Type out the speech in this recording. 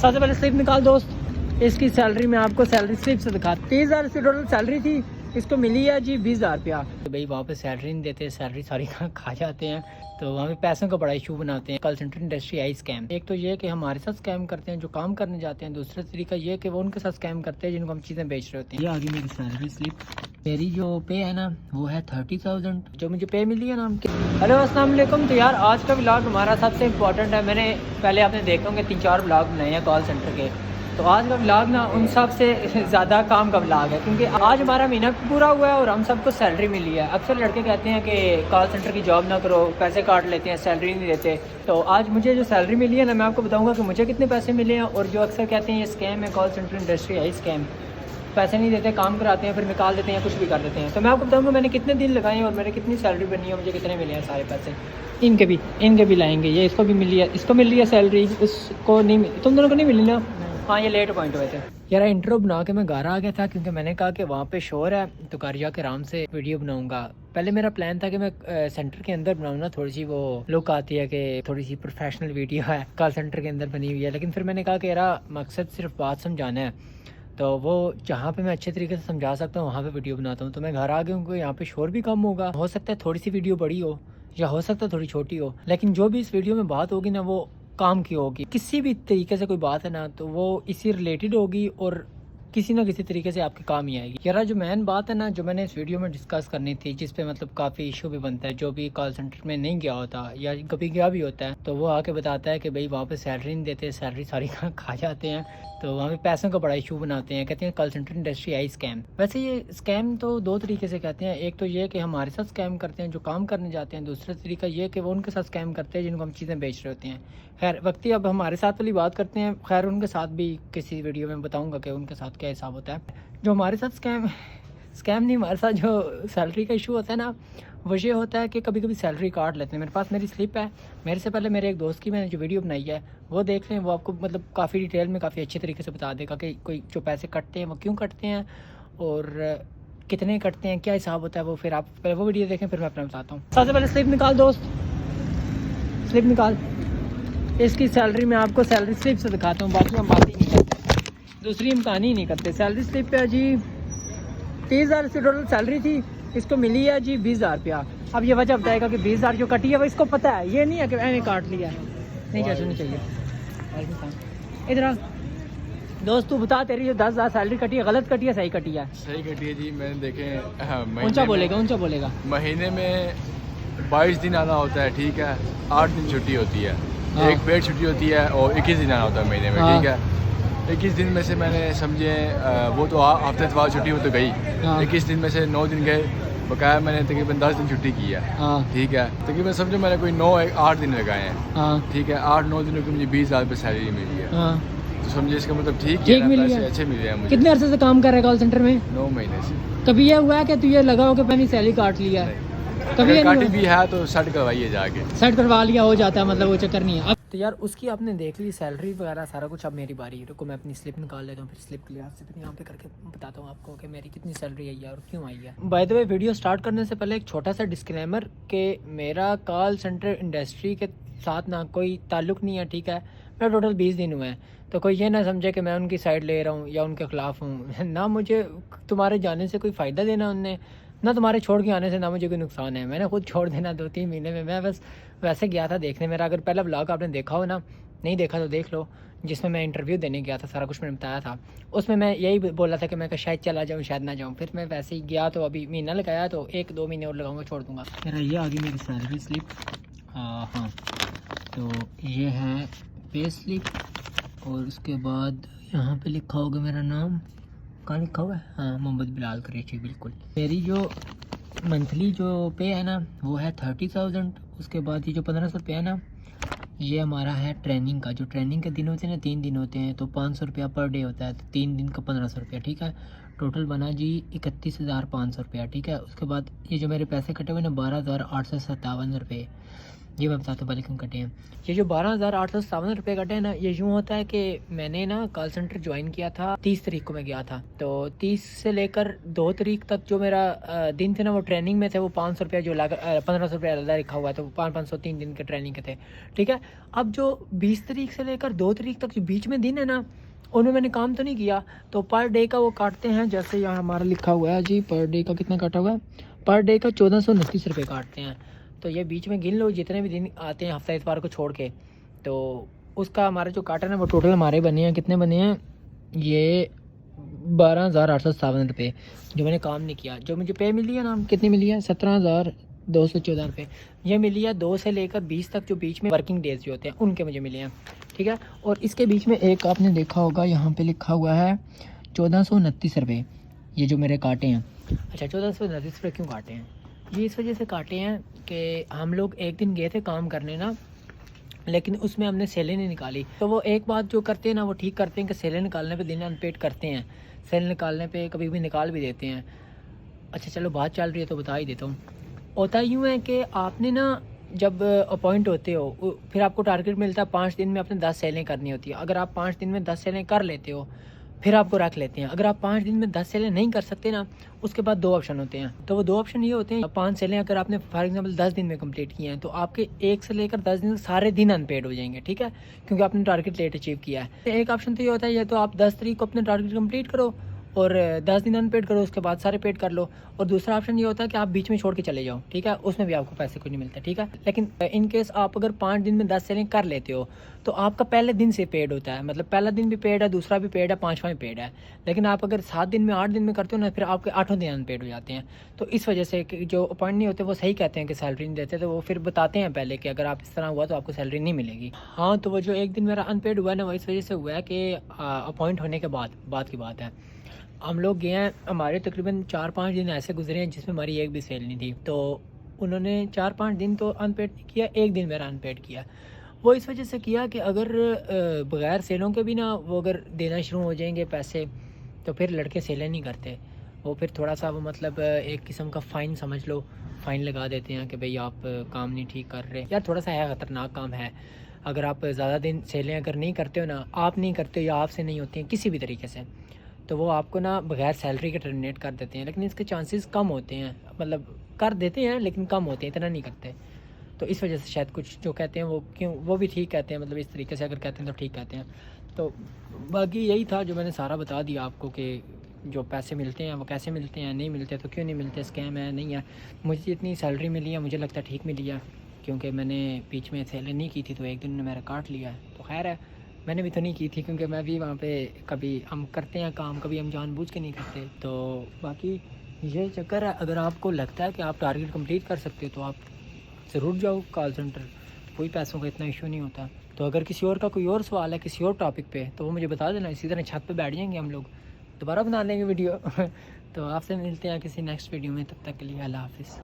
सबसे पहले स्लिप निकाल दोस्त। इसकी सैलरी में आपको सैलरी स्लिप से दिखा 30,000 इसकी टोटल सैलरी थी, इसको मिली है जी 20,000 रुपया। तो भाई वहाँ पे सैलरी नहीं देते, सैलरी सारी खा जाते हैं, तो वहाँ पे पैसों का बड़ा इशू बनाते हैं। Call centre industry I scam. एक तो ये कि हमारे साथ स्कैम करते हैं जो काम करने जाते हैं, दूसरा तरीका ये कि वो उनके साथ स्कैम करते हैं जिनको हम चीज़ें बेच रहे होते हैं। ये आगे मेरी सैलरी स्लिप, मेरी जो पे है ना वो है 30,000 जो मुझे पे मिली है ना। हेलो अस्सलाम वालेकुम। तो यार आज का व्लॉग हमारा सबसे इम्पोर्टेंट है। मैंने पहले आपने देखे होंगे 3-4 व्लॉग बनाए हैं कॉल सेंटर के, तो आज का व्लॉग ना उन सब से ज़्यादा काम का व्लॉग है, क्योंकि आज हमारा महीना पूरा हुआ है और हम सबको सैलरी मिली है। अक्सर लड़के कहते हैं कि कॉल सेंटर की जॉब ना करो, पैसे काट लेते हैं, सैलरी नहीं देते। तो आज मुझे जो सैलरी मिली है ना, मैं आपको बताऊंगा कि मुझे कितने पैसे मिले हैं। और जो अक्सर कहते हैं ये स्कैम है, कॉल सेंटर इंडस्ट्री है स्कैम, पैसे नहीं देते, काम कराते हैं, फिर निकाल देते हैं, कुछ भी कर देते हैं। तो मैं आपको बताऊंगा मैंने कितने दिन लगाए हैं और मेरे कितनी सैलरी बनी है, मुझे कितने मिले हैं सारे पैसे। इनके भी लाएंगे। ये इसको भी मिली है, इसको मिल रही है सैलरी, उसको नहीं मिली, तुम दोनों को नहीं मिली ना। हाँ ये लेट पॉइंट हुए थे यार। इंट्रो बना के मैं घर आ गया था क्योंकि मैंने कहा कि वहाँ पे शोर है, तो घर जाके आराम से वीडियो बनाऊंगा। पहले मेरा प्लान था कि मैं सेंटर के अंदर बनाऊँ ना, थोड़ी सी वो लुक आती है कि थोड़ी सी प्रोफेशनल वीडियो है, कॉल सेंटर के अंदर बनी हुई है। लेकिन फिर मैंने कहा कि यार मकसद सिर्फ बात समझाना है, तो वो जहाँ पे मैं अच्छे तरीके से समझा सकता हूँ वहाँ पे वीडियो बनाता हूँ। तो मैं घर आ गया हूँ, यहाँ पे शोर भी कम होगा, हो सकता है थोड़ी सी वीडियो बड़ी हो या हो सकता है थोड़ी छोटी हो, लेकिन जो भी इस वीडियो में बात होगी ना वो काम की होगी। किसी भी तरीके से कोई बात है ना तो वो इसी रिलेटेड होगी और किसी ना किसी तरीके से आपके काम ही आएगी। यार जो मेन बात है ना, जो मैंने इस वीडियो में डिस्कस करनी थी, जिस पे मतलब काफ़ी इशू भी बनता है, जो भी कॉल सेंटर में नहीं गया होता या कभी गया भी होता है, तो वो आके बताता है कि भाई वहाँ पे सैलरी नहीं देते, सैलरी सारी खा जाते हैं, तो वहाँ पे पैसों का बड़ा इशू बनाते हैं। कहते हैं call centre industry I scam. वैसे ये स्कैम तो दो तरीके से कहते हैं। एक तो ये कि हमारे साथ स्कैम करते हैं जो काम करने जाते हैं, दूसरा तरीका ये कि वो उनके साथ स्कैम करते हैं जिनको हम चीज़ें बेच रहे होते हैं। खैर वक्ती अब हमारे साथ वाली बात करते हैं। खैर उनके साथ भी किसी वीडियो में बताऊँगा कि उनके साथ क्या हिसाब होता है। जो हमारे साथ स्कैम नहीं, हमारे साथ जो सैलरी का इशू होता है ना, वो ये होता है कि कभी कभी सैलरी काट लेते हैं। मेरे पास मेरी स्लिप है, मेरे से पहले मेरे एक दोस्त की मैंने जो वीडियो बनाई है वो देख लें, वो आपको मतलब काफ़ी डिटेल में काफ़ी अच्छे तरीके से बता देगा कि कोई जो पैसे कटते हैं वो क्यों कटते हैं और कितने कटते हैं, क्या हिसाब होता है। वो फिर आप पहले वो वीडियो देखें, फिर मैं अपना बताता हूँ। सबसे पहले स्लिप निकाल दोस्त, स्लिप निकाल। इसकी सैलरी में आपको सैलरी स्लिप से दिखाता हूँ, बाकी हम बात ही नहीं करते, दूसरी हम कहानी ही नहीं करते। सैलरी स्लिप पे जी 30,000 इसकी टोटल सैलरी थी, इसको मिली है जी 20,000 रुपया। अब ये वजह बताएगा कि 20,000 जो कटी है वो इसको पता है, ये नहीं है कि मैंने काट लिया है। नहीं कैसे नहीं चाहिए। इधर दोस्त तू बता, तेरी जो 10,000 सैलरी कटी है गलत कटी है सही कटी है? सही कटी है जी, मैंने देखे। ऊंचा बोलेगा। महीने में 22 दिन आना होता है, ठीक है, 8 दिन छुट्टी होती है। हाँ। एक पेड छुट्टी होती है और 21 दिन आना होता है महीने में, हाँ। ठीक है। 21 दिन में से मैंने समझे वो तो हफ्ते बाद छुट्टी हो तो गई। हाँ। 21 दिन में से 9 दिन गए, बकाया मैंने तकरीबन 10 दिन छुट्टी की है, हाँ। ठीक है। तकरीबन समझो मैंने कोई 9-8 दिन लगाए हैं, हाँ। ठीक है। 8-9 दिनों की मुझे 20,000 रुपये सैलरी मिली है। हाँ। तो समझे इसका मतलब ठीक ठीक है, मिली पैसे है। अच्छे मिले हैं मुझे। कितने अरसे से काम कर रहे कॉल सेंटर में? 9 महीने से। कभी ये हुआ है कि तुझे लगा हो कि मैंने सैलरी काट लिया है? कभी अगर काटी भी है तो सेट करवाइए जाके। सेट करवा लिया हो जाता है, मतलब वो चक्कर नहीं है। अब तो यार उसकी आपने देख ली सैलरी वगैरह सारा कुछ। अब मेरी बारी, रुको मैं अपनी स्लिप निकाल लेता हूँ, फिर स्लिप के लिहाज से फिर यहाँ पे करके बताता हूँ आपको कि मेरी कितनी सैलरी आई है और क्यों आई है। By the way video start करने से पहले एक छोटा सा डिस्क्लेमर कि मेरा कॉल सेंटर इंडस्ट्री के साथ ना कोई ताल्लुक़ नहीं है, ठीक है। मेरा टोटल 20 दिन हुए हैं, तो कोई ये ना समझे कि मैं उनकी साइड ले रहा हूँ या उनके ख़िलाफ़ हूँ। ना मुझे तुम्हारे जाने से कोई फ़ायदा देना उनने, ना तुम्हारे छोड़ के आने से ना मुझे कोई नुकसान है। मैंने खुद छोड़ देना 2-3 महीने में। मैं बस वैसे गया था देखने। मेरा अगर पहला व्लॉग आपने देखा हो ना, नहीं देखा तो देख लो, जिसमें मैं इंटरव्यू देने गया था, सारा कुछ मैंने बताया था। उसमें मैं यही बोला था कि मैं शायद चला जाऊँ शायद ना जाऊँ। फिर मैं वैसे ही गया, तो अभी महीना लगाया, तो 1-2 महीने और लगाऊंगा, छोड़ दूँगा। मेरा ये आ गई मेरी सैलरी स्लिप। हाँ, तो ये है पे स्लिप और उसके बाद यहाँ पे लिखा होगा मेरा नाम, कहाँ लिखा हुआ है? हाँ, मोहम्मद बिलाल कुरैशी, बिल्कुल। मेरी जो मंथली जो पे है ना वो है 30,000। उसके बाद ये जो 1,500 रुपये है ना, ये हमारा है ट्रेनिंग का। जो ट्रेनिंग के दिन होते हैं ना, 3 दिन होते हैं, तो 500 रुपया पर डे होता है, तो 3 दिन का 1,500 रुपया, ठीक है। टोटल बना जी 31,500 रुपया, ठीक है। उसके बाद ये जो मेरे पैसे कटे हुए ना 12,857 रुपये, ये मैं बताता हूँ पहले क्यों कटे हैं। ये जो 12,857 रुपये कटे हैं ना, ये यूँ होता है कि मैंने ना कॉल सेंटर ज्वाइन किया था 30 तारीख को मैं गया था, तो 30 से लेकर 2 तारीख तक जो मेरा दिन थे ना वो ट्रेनिंग में थे, वो 500 रुपया जो लगा 1500 रुपया अलग लिखा हुआ था, वो 500 3 दिन के ट्रेनिंग के थे, ठीक है। अब जो 20 तारीख से लेकर 2 तारीख तक जो बीच में दिन है ना, उनमें मैंने काम तो नहीं किया, तो पर डे का वो काटते हैं, जैसे यहाँ हमारा लिखा हुआ है जी, पर डे का कितना काटा हुआ है, पर डे का 1429 रुपये काटते हैं। तो ये बीच में गिन लो जितने भी दिन आते हैं हफ्ता इतवार को छोड़ के, तो उसका हमारा जो काटा है ना वो टोटल हमारे बने हैं, कितने बने हैं, ये 12,857 रुपये जो मैंने काम नहीं किया। जो मुझे पे मिली है ना, कितनी मिली है, 17,214 रुपये। ये मिली है 2 से लेकर 20 तक, जो बीच में वर्किंग डेज जो होते हैं उनके मुझे मिले हैं, ठीक है। और इसके बीच में एक आपने देखा होगा यहाँ पे लिखा हुआ है 1429 रुपये, ये जो मेरे काटे हैं। अच्छा, 1429 रुपये क्यों काटे हैं? ये इस वजह से काटे हैं कि हम लोग एक दिन गए थे काम करने ना, लेकिन उसमें हमने सेलें नहीं निकाली। तो वो एक बात जो करते हैं ना वो ठीक करते हैं कि सेलें निकालने पे दिन अनपेड करते हैं, सेल निकालने पे कभी भी निकाल भी देते हैं। अच्छा चलो बात चल रही है तो बता ही देता हूँ। होता यूँ है कि आपने ना जब अपॉइंट होते हो फिर आपको टारगेट मिलता है 5 दिन में अपने 10 सेलें करनी होती है। अगर आप 5 दिन में 10 सेलें कर लेते हो फिर आपको रख लेते हैं। अगर आप 5 दिन में 10 सेलें नहीं कर सकते ना, उसके बाद 2 ऑप्शन होते हैं। तो वो 2 ऑप्शन ये होते हैं, 5 सेलें अगर आपने फॉर एग्जांपल 10 दिन में कंप्लीट किए हैं तो आपके 1 से लेकर 10 दिन सारे दिन अनपेड हो जाएंगे, ठीक है, क्योंकि आपने टारगेट लेट अचीव किया है। एक ऑप्शन तो ये होता है, या तो आप 10 तारीख को अपने टारगेट कंप्लीट करो और 10 दिन अनपेड करो, उसके बाद सारे पेड कर लो। और दूसरा ऑप्शन ये होता है कि आप बीच में छोड़ के चले जाओ, ठीक है, उसमें भी आपको पैसे कुछ नहीं मिलता, ठीक है। लेकिन इन केस आप अगर 5 दिन में 10 सेलिंग कर लेते हो तो आपका पहले दिन से पेड होता है, मतलब पहला दिन भी पेड है, दूसरा भी पेड है, 5वां भी पेड है। लेकिन आप अगर 7 दिन में 8 दिन में करते हो ना, फिर आपके 8वें दिन अनपेड हो जाते हैं। तो इस वजह से जो अपॉइंट नहीं होते वो सही कहते हैं कि सैलरी नहीं देते, तो वो फिर बताते हैं पहले कि अगर आप इस तरह हुआ तो आपको सैलरी नहीं मिलेगी। हाँ, तो वो जो एक दिन मेरा अनपेड हुआ है ना, वो इस वजह से हुआ है कि अपॉइंट होने के बाद की बात है। हम लोग गए हैं, हमारे तकरीबन 4-5 दिन ऐसे गुजरे हैं जिसमें हमारी एक भी सेल नहीं थी। तो उन्होंने 4-5 दिन तो अनपेड नहीं किया, एक दिन मेरा अनपेड किया। वो इस वजह से किया कि अगर बग़ैर सेलों के भी ना वो अगर देना शुरू हो जाएंगे पैसे तो फिर लड़के सेलें नहीं करते। वो फिर थोड़ा सा वो मतलब एक किस्म का फ़ाइन समझ लो, फ़ाइन लगा देते हैं कि भाई आप काम नहीं ठीक कर रहे। यार थोड़ा सा है, ख़तरनाक काम है। अगर आप ज़्यादा दिन सेलें अगर नहीं करते हो ना, आप नहीं करते हो या आपसे नहीं होती हैं किसी भी तरीके से, तो वो आपको ना बगैर सैलरी के टर्मिनेट कर देते हैं। लेकिन इसके चांसेस कम होते हैं, मतलब कर देते हैं लेकिन कम होते हैं, इतना नहीं करते। तो इस वजह से शायद कुछ जो कहते हैं वो क्यों वो भी ठीक कहते हैं, मतलब इस तरीके से अगर कहते हैं तो ठीक कहते हैं। तो बाकी यही था जो मैंने सारा बता दिया आपको कि जो पैसे मिलते हैं वो कैसे मिलते हैं, नहीं मिलते तो क्यों नहीं मिलते, स्कैम है नहीं है। मुझे जितनी सैलरी मिली है मुझे लगता है ठीक मिली है, क्योंकि मैंने बीच में सैलरी नहीं की थी तो एक दिन ने मेरा काट लिया है। तो खैर है, मैंने भी तो नहीं की थी क्योंकि मैं भी वहाँ पे कभी हम करते हैं काम, कभी हम जानबूझ के नहीं करते। तो बाकी ये चक्कर है। अगर आपको लगता है कि आप टारगेट कंप्लीट कर सकते हो तो आप ज़रूर जाओ कॉल सेंटर, कोई पैसों का इतना इशू नहीं होता। तो अगर किसी और का कोई और सवाल है किसी और टॉपिक पे तो वो मुझे बता देना, इसी तरह छत पे बैठ जाएंगे हम लोग, दोबारा बना लेंगे वीडियो। तो आपसे मिलते हैं किसी नेक्स्ट वीडियो में, तब तक के लिए अल्लाह हाफ़िज़।